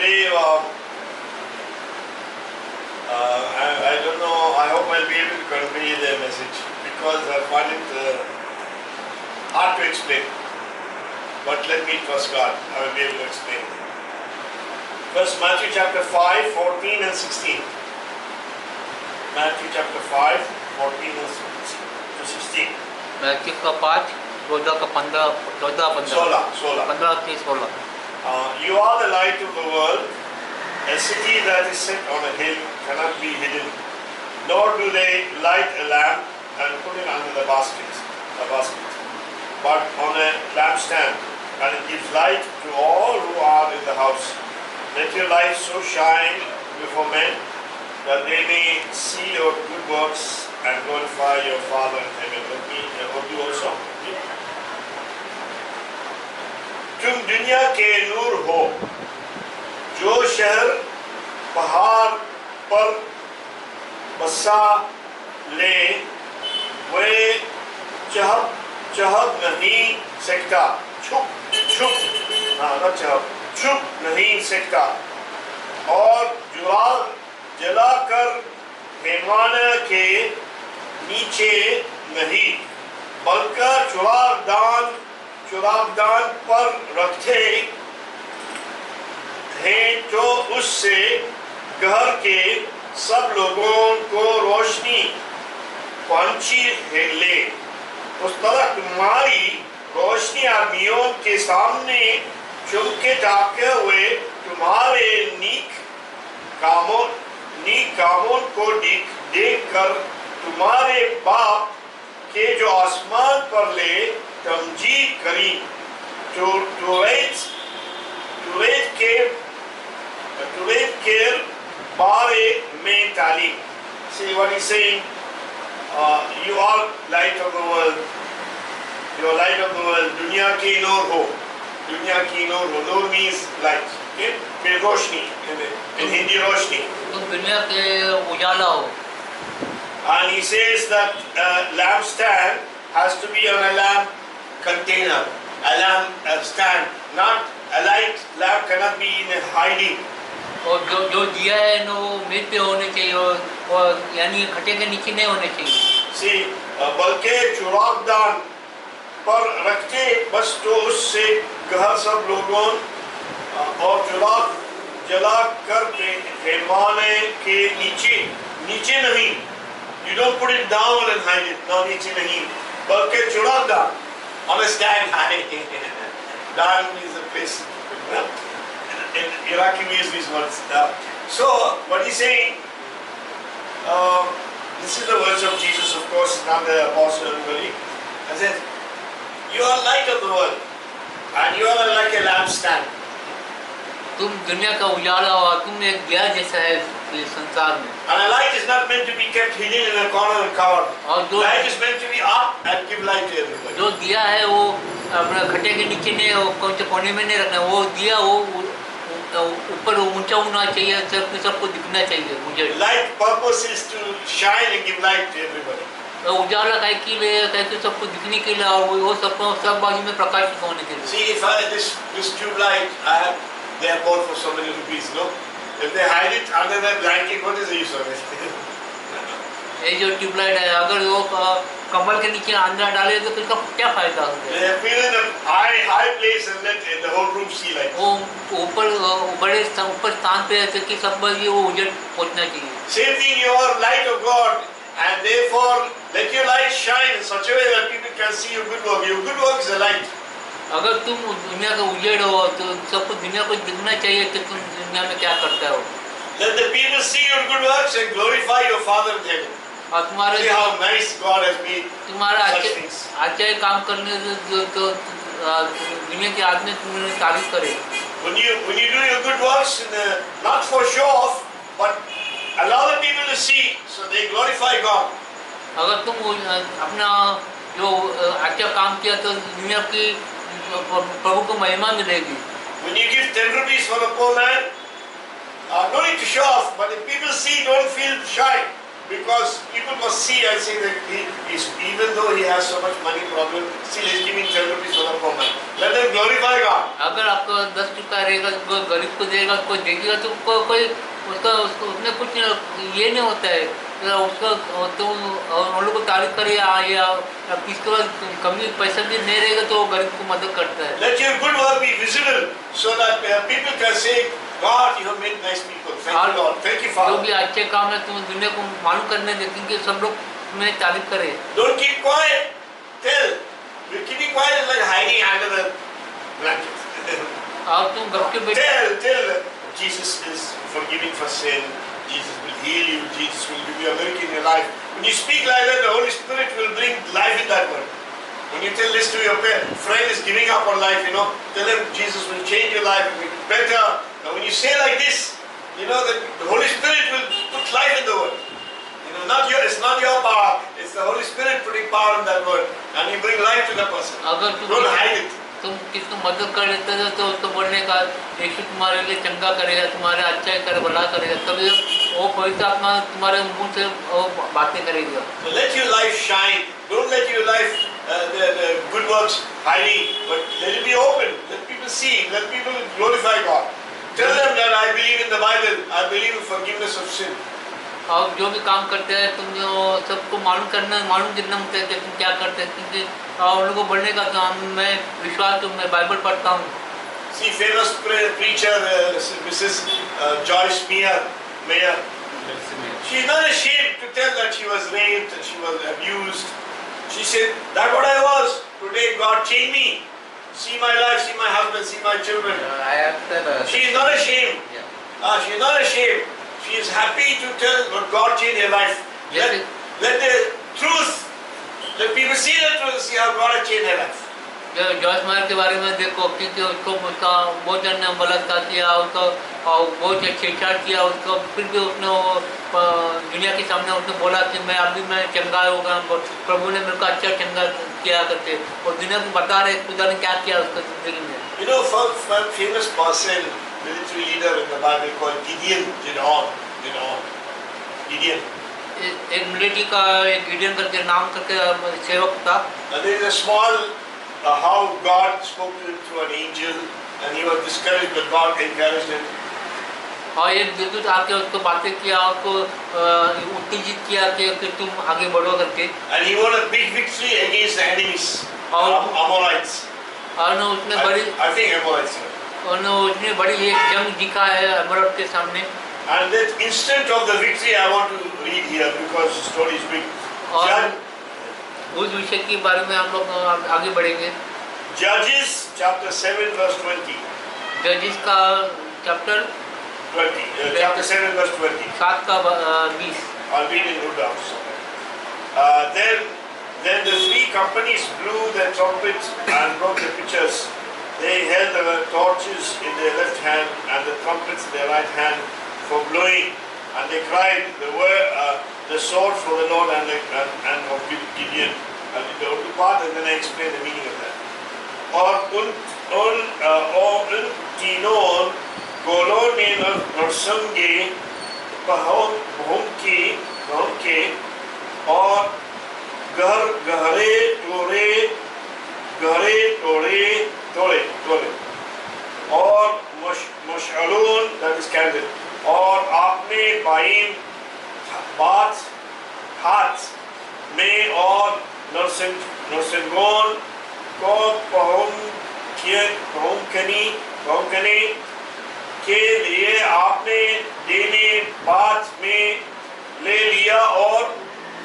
Today, I don't know, I hope I'll be able to convey the message because I find it hard to explain. But let me trust God, I will be able to explain. First, Matthew chapter 5, 14 and 16. Matthew chapter 5, 14 and 16. Matthew का 5, 14 का 15, 16. You are the light of the world. A city that is set on a hill cannot be hidden. Nor do they light a lamp and put it under the basket, but on a lampstand, and it gives light to all who are in the house. Let your light so shine before men that they may see your good works and glorify your Father in heaven. Let me help you also. तुम दुनिया के नूर हो. जो शहर पहाड़ पर बसा ले वे चहप नहीं सकता. छुप नहीं सकता. और जलाकर पैमाने के नीचे नहीं, बल्कि चुरागदान पर रखते हैं, तो उससे घर के सब लोगों को रोशनी पहुंची ले. उस तरह तुम्हारी रोशनी आदमियों के सामने चमके हुए तुम्हारे नीक कामों को देख कर तुम्हारे बाप के जो आसमान पर ले तमजीद करी. तुरैत के बारे में तालीम. See what he's saying? You are light of the world. You are light of the world. दुनिया की नूर हो. नूर means light. Okay? फिर रोशनी. In Hindi रोशनी. तुम दुनिया के उजाला हो. And he says that lampstand has to be on a lamp container, a lamp stand, not a light lamp cannot be in a hiding. और जो दिया है ना वो मेज पे होने चाहिए और यानी खटे के नीचे नहीं होने चाहिए. See, बल्कि चुरागदान पर रखते बस, तो उससे घर सब लोगों और जला कर पैमाने के नीचे नहीं. You don't put it down and hide it. No, नीचे नहीं, बल्कि चुरागदान on a stand high. Dan is a place. In Iraqi we use these words. So what he's saying, this is the words of Jesus, of course, not the apostle anybody. I said, you are light of the world, and you are like a lampstand. तुम दुनिया का उजाला हो, तुम एक दिया जैसा है इस संसार में. And a light is not meant to be kept hidden in a corner and covered. Light is meant to be up and give light to everybody. जो दिया है वो अपने खटे के नीचे नहीं, कौन से कोने में नहीं रखना. वो दिया वो ऊपर ऊंचा होना चाहिए, सबको दिखना चाहिए. मुझे light purpose is to shine and give light to everybody. उजाला काय के लिए, कैसे सबको दिखने के लिए, और वो सब बाजू में प्रकाशित होने के लिए. See, if I this tube light I have, they are bought for so many rupees, no? If they hide it under the blanket, what is the use of it? ये जो ट्यूबलाइट है, अगर वो कमल के नीचे अंदर डाले तो इसका क्या फायदा होगा? They put in a high place and let the whole room see light. वो ऊपर स्थान पे ऐसे कि सब ये वो उजड़ पहुंचना चाहिए. Same thing, you are light of God, and therefore let your light shine in such a way that people can see your good work. Your good work is a light. अगर तुम दुनिया का उजड़ हो तो सबको दुनिया को दिखना चाहिए कि तुम दुनिया में क्या करते हो. Let the people see your good works and glorify your Father in heaven. और तुम्हारे see how nice God has made तुम्हारा अच्छे काम करने तो दुनिया के आदमी तुम्हें तारीफ करे. When you do your good works, not for show off, but allow the people to see, so they glorify God. अगर तुम अपना जो अच्छा काम किया तो दुनिया की प्रभु को महिमा मिलेगी. When you give 10 rupees for a poor man, no need to show off, but if people see, don't feel shy. because people must see and say that he is, even though he has so much money problem, still he is giving 10 rupees for the poor man. Let them glorify God. अगर आपको 10 रुपया रहेगा कोई गरीब को देगा कोई देखेगा तो कोई उसका उसमें कुछ ये नहीं होता है उसका तो उन लोग को तारीफ करे या किसके पास कमी पैसा भी नहीं रहेगा तो गरीब को मदद करता है. Let your good work be visible so that people can say, God, you have made nice people. Thank you, Lord. Thank you, Father. जो भी अच्छे काम है तुम दुनिया को मालूम करने देते कि सब लोग तुम्हें तारीफ करे. Don't keep quiet. Tell. Keeping quiet is like hiding under the blanket. और तुम घर के बैठे Tell. Jesus is forgiving for sin. Jesus will heal you. Jesus will give you a miracle in your life. When you speak like that, the Holy Spirit will bring life in that word. When you tell this to your friend is giving up on life, tell them Jesus will change your life and make it better. Now when you say like this, that the Holy Spirit will put life in the word. It's not your power. It's the Holy Spirit putting power in that word, and you bring life to the person. Don't hide it. तुम किसको मदद कर देते हो तो उसको बोलने का यीशु तुम्हारे लिए चंगा करेगा तुम्हारे अच्छा करे भला करेगा तभी वो पवित्र आत्मा तुम्हारे मुंह से वो बातें करेगा. So let your life shine. Don't let your life the good works hiding, but let it be open. Let people see. Let people glorify God. Tell them that I believe in the Bible. I believe in forgiveness of sin. और जो भी काम करते हैं तुम जो सबको मालूम जितना होता है कि तुम क्या करते हैं क्योंकि उन लोगों को बढ़ने का काम मैं विश्वास तो मैं बाइबल पढ़ता हूँ. See famous preacher Mrs. Joyce Meyer. She is not ashamed to tell that she was raped and she was abused. She said that what I was. Today God changed me. See my life, see my husband, see my children. She is not ashamed. She is not ashamed. She is happy to tell what God changed her life. Let the truth, let people see the truth, see how God has changed her life. Joyce Meyer के बारे में देखो क्योंकि उसको उसका बहुत जन ने बलात्कार किया उसको और बहुत छेड़छाड़ किया उसको फिर भी उसने दुनिया के सामने उसने बोला कि मैं चंगा होगा प्रभु ने मेरे को अच्छा चंगा किया करते और दुनिया को बता रहे खुदा ने क्या किया उसको जिंदगी में. One famous person, military leader in the Bible called Gideon. एक मिलिट्री का एक गिडियन करके नाम करके सेवक था. And there is a small how God spoke to him through an angel, and he was discouraged, but God encouraged him. और एक विद्युत आके उसको बातें किया उसको उत्तेजित किया कि तुम आगे बढ़ो करके. And he won a big victory against the enemies, Amorites. और उसने बड़ी I think Amorites. और उसने बड़ी एक जंग जीता है अमरत के सामने. And that instant of the victory I want to read here because the story is big. उस विषय के बारे में हम लोग आगे बढ़ेंगे. Judges chapter 7 verse 20. जजिस का चैप्टर 20. Chapter 7 verse 20. 7 का 20. I'll read in good house. Then the three companies blew their trumpets and broke the pitchers. They held the torches in their left hand and the trumpets in their right hand for blowing, and they cried the sword for the Lord and of Gideon. And the only part, and then I explain the meaning of that. और उन तीनों गोलों ने नरसंगे बहुम के और गहरे तोड़े और मशालों that is candle और आपने बाईं हाथ में और नरसिंगों को पहुंचने के लिए आपने देने बात में ले लिया और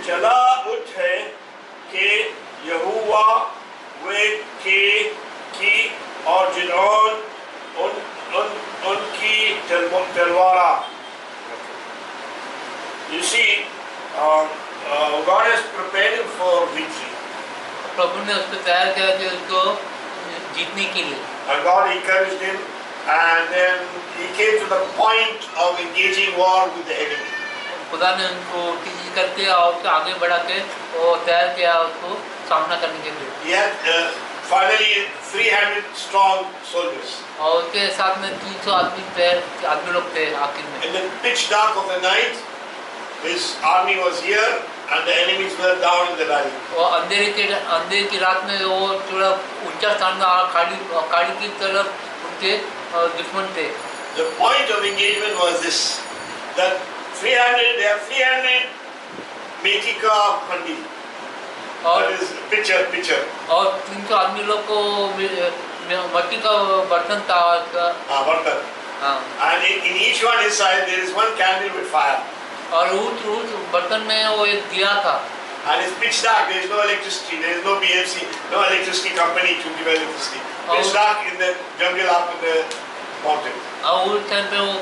चला उठे कि यहोवा वे की और जिन्होंने उनकी तलवारा. You see, God has prepared him for victory. प्रभु ने उसको तैयार किया कि उसको जीतने के लिए. And God encouraged him, and then he came to the point of engaging war with the enemy. खुदा ने उनको उत्तेजित करके और उसको आगे बढ़ा के वो तैयार किया उसको सामना करने के लिए. He had finally 300 strong soldiers. और उसके साथ में 300 आदमी लोग थे आखिर में. In the pitch dark of the night, His army was here and the enemies were down in the valley. और अंधेरे की रात में वो थोड़ा ऊंचा स्थान में खाड़ी की तरफ उनके दुश्मन थे। The point of engagement was this, that they have 300 meti ka handi. That is pitcher. और 300 आदमी लोग को मट्टी का बर्तन था। बर्तन। And in each one inside there is one candle with fire. और उस बर्तन में वो एक दिया था। And it's pitch dark. There is no electricity. There is no BMC, no electricity company to give electricity. Pitch dark in the jungle up in the mountain. और उस टाइम पे वो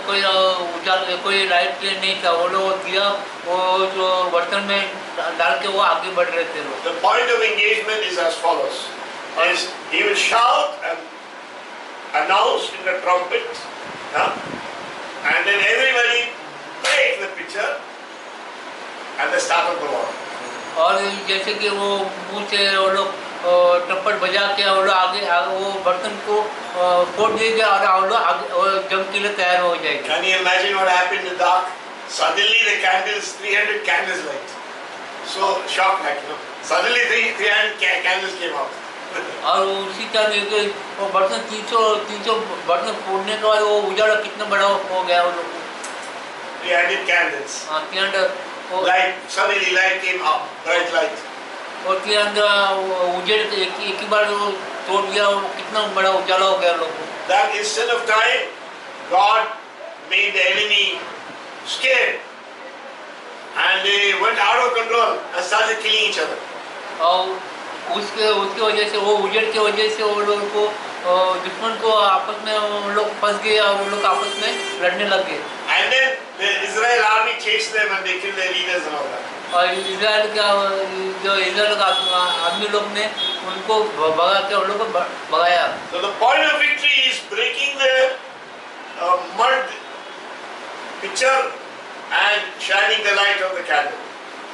कोई लाइट नहीं था। वो लोग दिया वो जो बर्तन में डाल के वो आगे बढ़ रहे थे लोग। The point of engagement is as follows: is he will shout and announce in the trumpet, and then everybody break the pitcher and the start of the war. और जैसे कि वो मुंह से वो लोग ट्रम्पट बजा के वो लोग आगे वो बर्तन को फोड़ देंगे और वो लोग जंग के लिए तैयार हो जाएंगे। Can you imagine what happened in the dark? Suddenly the candles, 300 candles light. So shock, like suddenly 300 candles came out. और उसी टाइम वो बर्तन 300 बर्तन फोड़ने के बाद वो उजाला कितना बड़ा हो गया वो लोग। 300 candles. 300 light, suddenly light came up, bright light. और 300 उजेड़ एक ही बार वो तोड़ दिया और कितना बड़ा उजाला हो गया लोगों को। That instant of time, God made the enemy scared, and they went out of control and started killing each other. और उसके वजह से वो उजेड़ के वजह से वो लोगों को दुश्मन को आपस में वो लोग फंस गए और वो लोग आपस में लड़ने लग गए। And then the Israel army chased them and they killed their leaders and all that. और इजराइल का आदमी लोग ने उनको भगा के उन लोगों को भगाया। So the point of victory is breaking the mud pitcher and shining the light of the candle.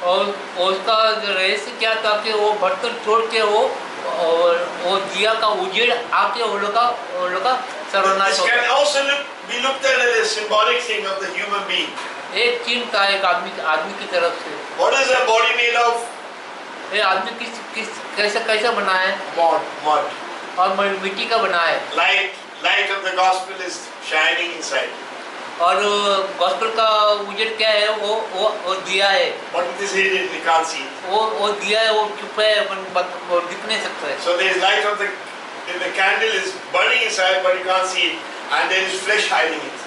और उसका रहस्य क्या था कि वो बर्तन छोड़ के वो दिया का उजेड़ आके वो लोग का सर्वनाश हो गया। This can also be looked at as a symbolic thing of the human being. एक चिन्ह था एक आदमी की तरफ से। What is a body made of? ये आदमी कैसा बना है? Mud. और मिट्टी का बना है। Light of the gospel is shining inside. और गॉस्पेल का उजेड़ क्या है? वो दिया है। What it is hidden, we can't see. वो दिया है, वो छुपा है, वो दिख नहीं सकता है। So there is light of the candle is burning inside, but you can't see it, and there is flesh hiding it.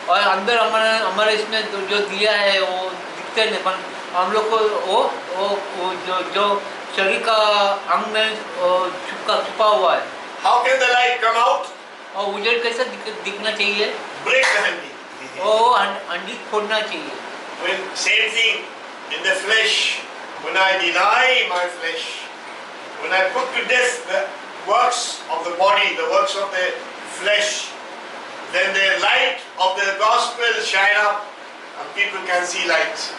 और अंदर हमारे इसमें जो दिया है वो दिखते नहीं, पर हम लोग को वो जो शरीर का अंग में छुपा हुआ है। How can the light come out? और उजेड़ कैसे दिखना चाहिए? Break the handi. वो हंडी फोड़ना चाहिए। When same thing in the flesh, when I deny my flesh, when I put to death the works of the body, the works of the flesh, then the light of the gospel shine up and people can see light.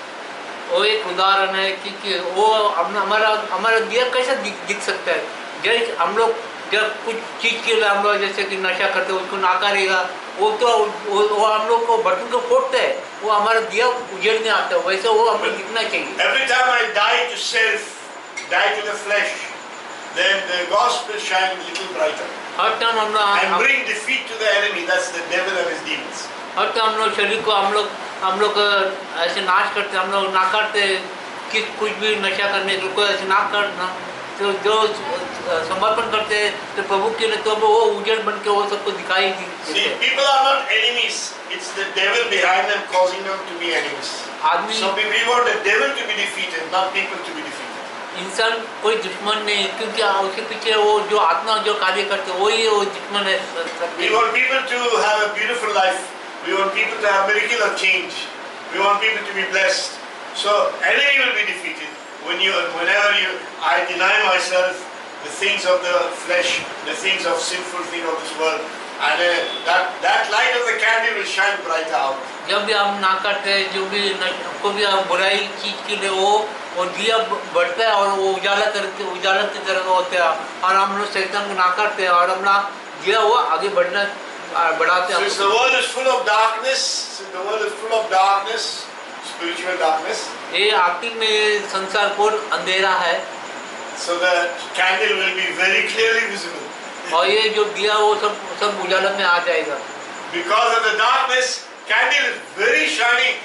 वो एक उदाहरण है कि वो हमारा दिया कैसे दिख सकता है? जैसे हम लोग जब कुछ चीज के लिए हम लोग जैसे कि नशा करते हैं उसको नाकारेगा, वो हम लोग को बर्तन को फोड़ते हैं, वो हमारा दिया उजेड़ने आता है, वैसे वो हमें दिखना चाहिए। Every time I die to self, die to the flesh, then the gospel shines a little brighter. Her time and bring defeat to the enemy. That's the devil and his demons. Her time हम लोग शरीर को हम लोग ऐसे नाश करते, हम लोग ना करते कुछ भी नशा करने को ऐसे ना करना, तो जो समर्पण करते हैं तो प्रभु के लिए, तो वो उजड़ बन के वो सबको दिखाई देते। See, people are not enemies. It's the devil behind them causing them to be enemies. So we want the devil to be defeated, not people to be defeated. इंसान कोई दुश्मन नहीं, क्योंकि उसके पीछे वो जो आत्मा जो कार्य करते हैं वही वो दुश्मन है। We want people to have a beautiful life. We want people to have miracle of change. We want people to be blessed. So enemy will be defeated. Whenever I deny myself the things of the flesh, the things of sinful things of this world, and that light of the candle will shine brighter out. जब भी हम ना करते हैं, जो भी को भी हम बुराई चीज के लिए वो दिया बढ़ता है और वो उजाला की तरह होते हैं, और हम लोग शैतान को ना करते हैं और हम लोग दिया वो आगे बढ़ाते हैं। Since the world is full of darkness, spiritual darkness. ये आखिर में संसार को अंधेरा है, So the candle will be very clearly visible. और ये जो दिया वो सब उजाला में आ जाएगा। Because of the darkness, candle is very shining.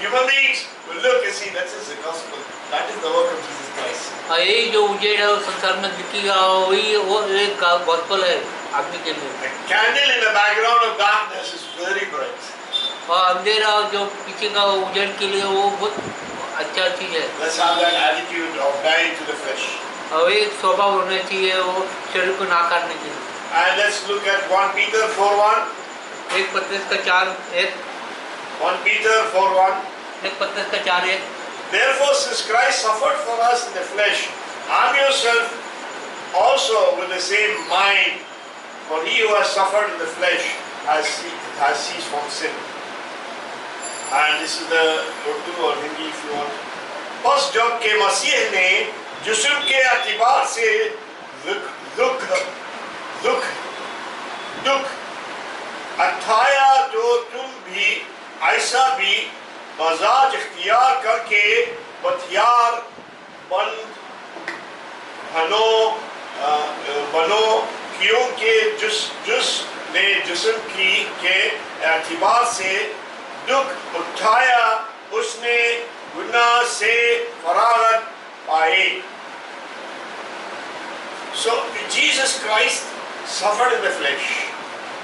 Human beings will look and see that is the gospel. That is the work of Jesus Christ. ये जो उजेड़ है वो संसार में दिखेगा, वही वो एक गॉस्पेल है आदमी के लिए। A candle in the background of darkness is very bright. और अंधेरा जो पीछे का उजेड़ के लिए वो बहुत अच्छा चीज है। Let's have that attitude of dying to the flesh. और एक स्वभाव होना चाहिए वो शरीर को ना काटने के लिए। And let's look at 1 Peter 4:1. एक पत्रस का 4:1, 1 Peter 4:1. एक पत्रस का 4:1। Therefore, since Christ suffered for us in the flesh, arm yourself also with the same mind. For he who has suffered in the flesh has ceased from sin. And this is the Urdu or Hindi if you want. बस जब के मसीह ने जिस्म के अतिबार से दुख उठाया, तो तुम भी ऐसा भी मजाज इख्तियार करके बतियार बनो, क्योंकि जिसने जिस्म की के एतबार से दुख उठाया उसने गुनाह से फरागत पाए। So Jesus Christ suffered in the flesh.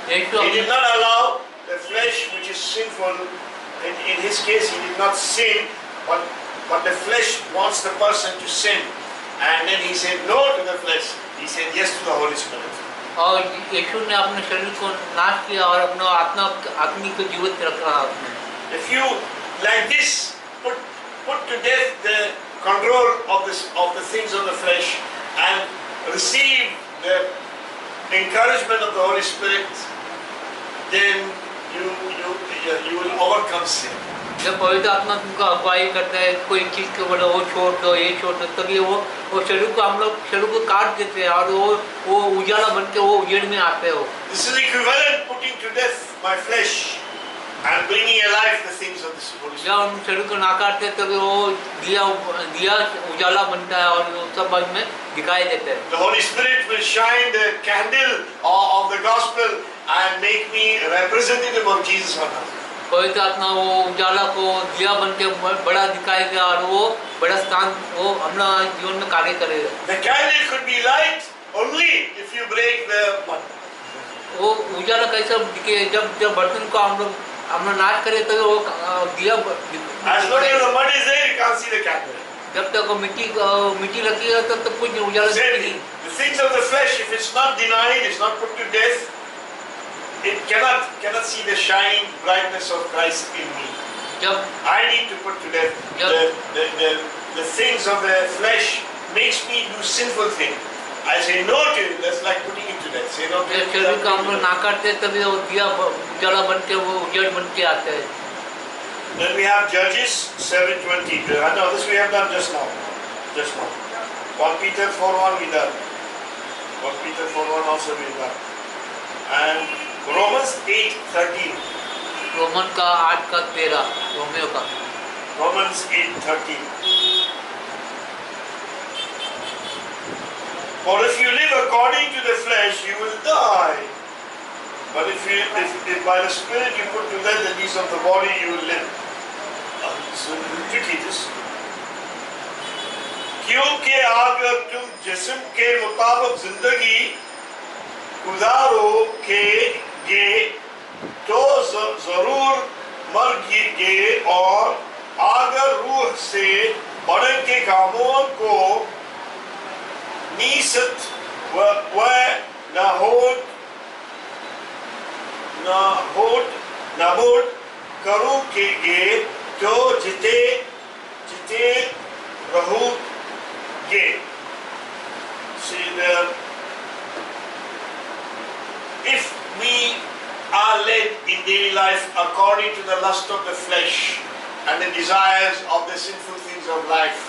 He did not allow the flesh which is sinful. In his case, he did not sin, but the flesh wants the person to sin. And then he said no to the flesh. He said yes to the Holy Spirit. और यीशु ने अपने शरीर को नाश किया और अपना आत्मा को जीवित रखा आपने। If you like this put to death the control of the things of the flesh and receive the encouragement of the Holy Spirit, then you will overcome sin. जब पवित्र आत्मा तुमको अगुवाई करता है कोई चीज को बोलो वो छोड़ दो ये छोड़ दो, तभी वो शरीर को हम लोग शरीर को काट देते हैं और वो उजाला बन के वो उजेड़ में आते हो। This is equivalent putting to death my flesh and bringing alive the things of this Holy Spirit. जब हम शरीर को ना काटते तभी वो दिया उजाला बनता है और सब बाद में दिखाई देता है। The Holy Spirit will shine the candle of the gospel and make me representative of Jesus on earth. पवित्र आत्मा वो उजाला को दिया बन के बड़ा दिखाएगा और वो बड़ा स्थान वो हमारा जीवन में कार्य करेगा। The candle could be light only if you break the mud. वो उजाला कैसे दिखे जब बर्तन को हम लोग नाश करे तो वो दिया। As long as the mud is there, you can't see the candle. जब तक वो मिट्टी लगी है तब तक कुछ उजाला नहीं। The things of the flesh, if it's not denied, it's not put to death, it cannot see the shining brightness of Christ in me. I need to put to death the things of the flesh makes me do sinful things. I say no to it. That's like putting it to death. Say no to it. शरीर का हम लोग ना काटते तभी वो दिया उजाला बन के वो उजड़ बन के आता है। Then we have Judges 7:20. No, this we have done just now. 1 Peter 4:1 we done. 1 Peter 4:1 also we done. And Romans 8:13. Roman का 8:13 रोमियो का। Romans 8:13. For if you live according to the flesh, you will die. But if by the Spirit you put to death the deeds of the body, you will live. So tricky this. क्योंकि अगर तुम जिस्म के मुताबिक जिंदगी गुजारोगे तो जरूर मरोगे, और अगर रूह से बढ़ के कामों को नीसत व नाबूद करोगे तो जीते रहोगे। See, if we are led in daily life according to the lust of the flesh and the desires of the sinful things of life,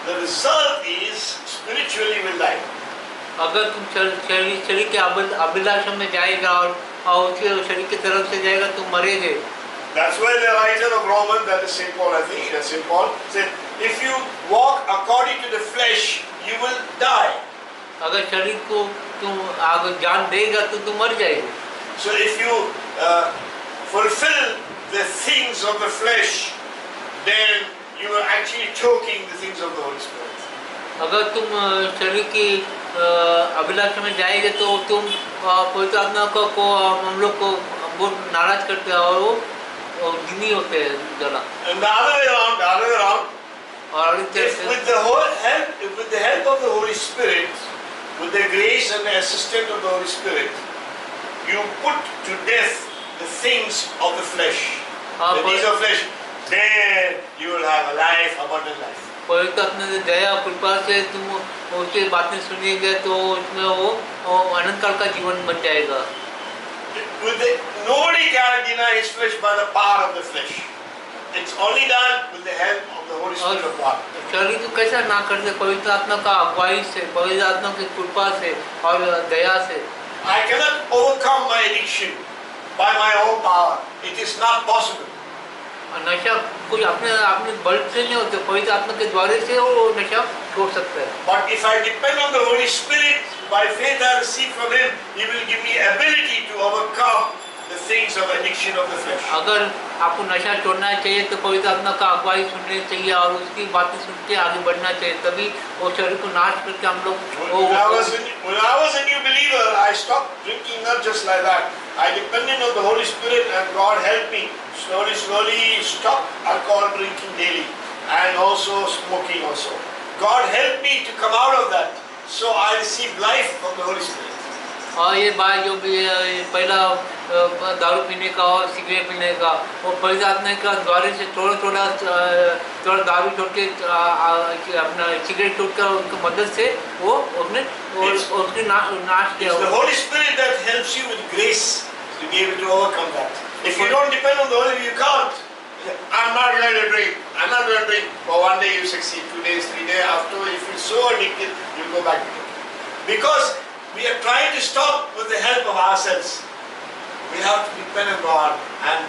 the result is spiritually will die. अगर तुम शरीर के अभिलाषा में जाएगा और उसके शरीर की तरफ से जाएगा तो मरेंगे। That's why the writer of Romans, that is St. Paul, I think, that's St. Paul, said, if you walk according to the flesh, you will die. अगर शरीर को तुम आगे जान देगा तो तुम मर जाएगा. So if you fulfill the things of the flesh, then you are actually choking the things of the Holy Spirit. अगर तुम शरीर की अभिलाषा में जाएंगे तो तुम पवित्र आत्मा को हम लोग को बहुत नाराज करते हैं और वो गिनी होते हैं जला. And the other way around, और with the help of the Holy Spirit, with the grace and the assistance of the Holy Spirit, you put to death the things of the flesh. The things of flesh, then you will have a life, abundant life. पवित्र आत्मा से दया कृपा से तुम उसकी बातें सुनिएंगे तो उसमें वो अनंत काल का जीवन बन जाएगा. Nobody can deny his flesh by the power of the flesh. It's only done with the help of the Holy Spirit of God. शरीर को कैसा ना करते पवित्र आत्मा का अगुवाई से, पवित्र आत्मा की कृपा से और दया से. I cannot overcome my addiction by my own power. It is not possible. नशा कोई अपने बल से नहीं होते, पवित्र आत्मा के द्वारे से वो नशा छोड़ सकता है. But if I depend on the Holy Spirit, by faith I receive from Him, He will give me ability to overcome the things of addiction of the flesh. अगर आपको नशा छोड़ना चाहिए तो पवित्र आत्मा का अगुवाई सुननी चाहिए और उसकी बातें सुन के आगे बढ़ना चाहिए, तभी वो शरीर को नाश करके हम लोग. When I was a new believer, I stopped drinking, not just like that. I depended on the Holy Spirit and God helped me slowly stop alcohol drinking daily and also smoking also. God helped me to come out of that. So I received life from the Holy Spirit. और ये बात जो भी पहला दारू पीने का और सिगरेट पीने का वो पवित्र आत्मा का द्वारे से थोड़ा दारू छोड़ के अपना सिगरेट छोड़ कर उनकी मदद से वो उसने नाश किया. It's the Holy Spirit that helps you with grace to be able to overcome that. If you don't depend on the Holy Spirit, you can't. I'm not going to drink. I'm not going to drink. For one day you succeed, 2 days, 3 days. After you feel so addicted, you go back to it. Because we are trying to stop with the help of ourselves. We have to depend on God. And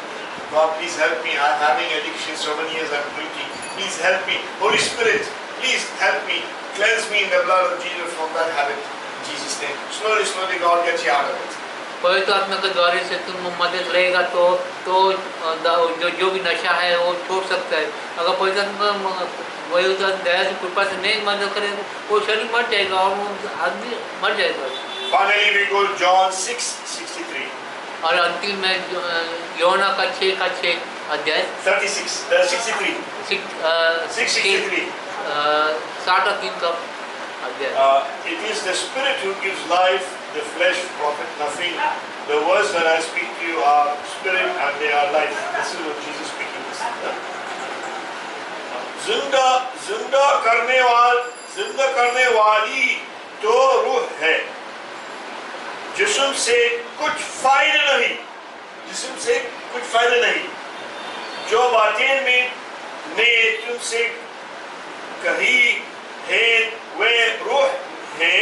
God, please help me. I'm having addiction so many years. I'm drinking. Please help me. Holy Spirit, please help me. Cleanse me in the blood of Jesus from that habit. In Jesus' name. Slowly, God gets you out of it. पवित्र आत्मा के द्वारे से तुम मदद रहेगा तो जो भी नशा है वो छोड़ सकता है. अगर पवित्र आत्मा वही दया से कृपा से नहीं मदद करे वो शरीर मर जाएगा और वो आदमी मर जाएगा. Finally, we go to John 6:63. और अंतिम में योना का 6 अध्याय 63. 6:63. 63 का अध्याय. It is the Spirit who gives life, the flesh profit nothing. The words that I speak to you are spirit and they are life. This is what Jesus speaking this. जिंदा करने वाली तो रूह है. जिस्म से कुछ फायदा नहीं. जो बातें मैंने तुमसे कही है वे रूह है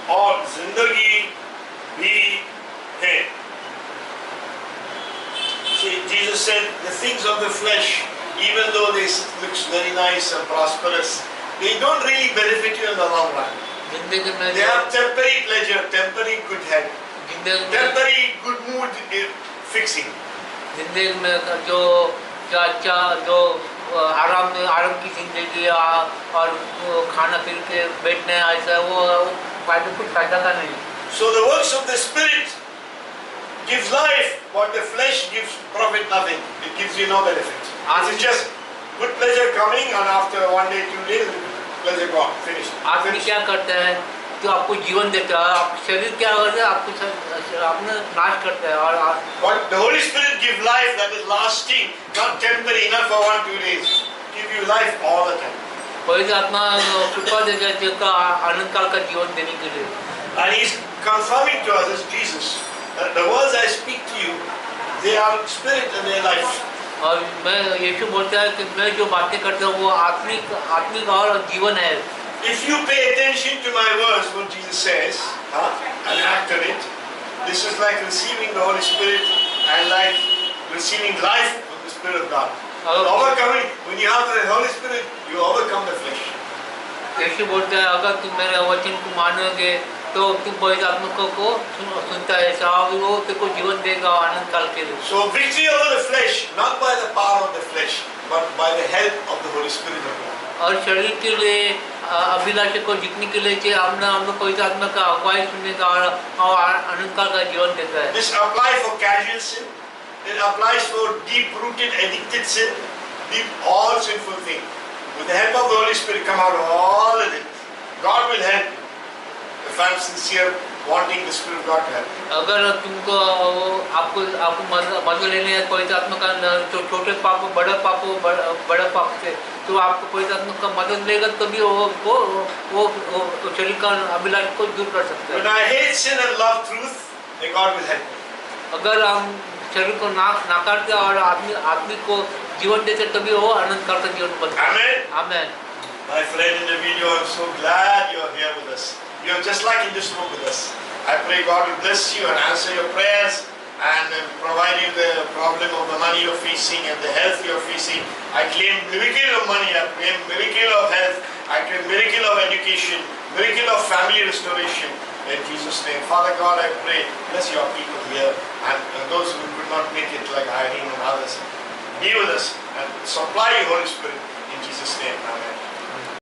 और जिंदगी भी है. See, Jesus said the things of the flesh, even though they look very nice and prosperous, they don't really benefit you in the long run. They have temporary pleasure, temporary good health, temporary good mood fixing. जिंदगी में जो अच्छा जो आराम की जिंदगी और खाना पीन के बैठने ऐसा वो कुछ फायदा का नहीं. So the works of the Spirit gives life, but the flesh gives profit nothing. It gives you no benefit. It's just good pleasure coming and after 1 day, 2 days, pleasure gone, finished. आदमी क्या करता है तो आपको जीवन देता है, आप शरीर क्या करता है आपको अपने नाश करता है. और but the Holy Spirit gives life that is lasting, not temporary, not for 1-2 days. Give you life all the time. पवित्र आत्मा कृपा देता है जिसका अनंत काल का जीवन देने के लिए. And He's confirming to us as Jesus that the words I speak to you, they are spirit and they are life. और मैं यीशु बोलता है कि मैं जो बातें करता हूँ वो आत्मिक और जीवन है. If you pay attention to my words, what Jesus says, and act on it, this is like receiving the Holy Spirit and like receiving life from the Spirit of God. Oh. Overcoming, when you have the Holy Spirit, you overcome the flesh. यीशु बोलता है अगर तुम मेरे वचन को मानोगे तो तुम पवित्र आत्मा को सुनता है और वो तुमको जीवन देगा आनंद काल के लिए. So victory over the flesh, not by the power of the flesh, but by the help of the Holy Spirit of God. और शरीर के लिए अभिलाषा को जीतने के लिए हम लोग पवित्र आत्मा का अगुवाई सुनने का और आनंद काल का जीवन देता है. This applies for casual sin. It applies for deep-rooted, addicted sin, all sinful things. With the help of the Holy Spirit, come out of all of it. God will help you. If I'm sincere, wanting the Spirit of God to help you. अगर तुमको आपको मदद लेने है पवित्र आत्मा का छोटे पाप बड़ा पाप से तो आपको पवित्र आत्मा का मदद लेगा तभी वो शरीर का अभिलाष को दूर कर सकते हैं. When I hate sin and love truth, then God will help me. अगर हम शरीर को नाकारते और आदमी को जीवन देते तभी वो आनंद काल का जीवन बनता है. Amen. Amen. My friend in the video, I'm so glad you're here with us. You're just like in this room with us. I pray God will bless you and answer your prayers and provide you the problem of the money you're facing and the health you're facing. I claim miracle of money, I claim miracle of health, I claim miracle of education, miracle of family restoration. In Jesus' name. Father God, I pray, bless your people here and those who could not make it like Irene and others. Be with us and supply your Holy Spirit in Jesus' name. Amen.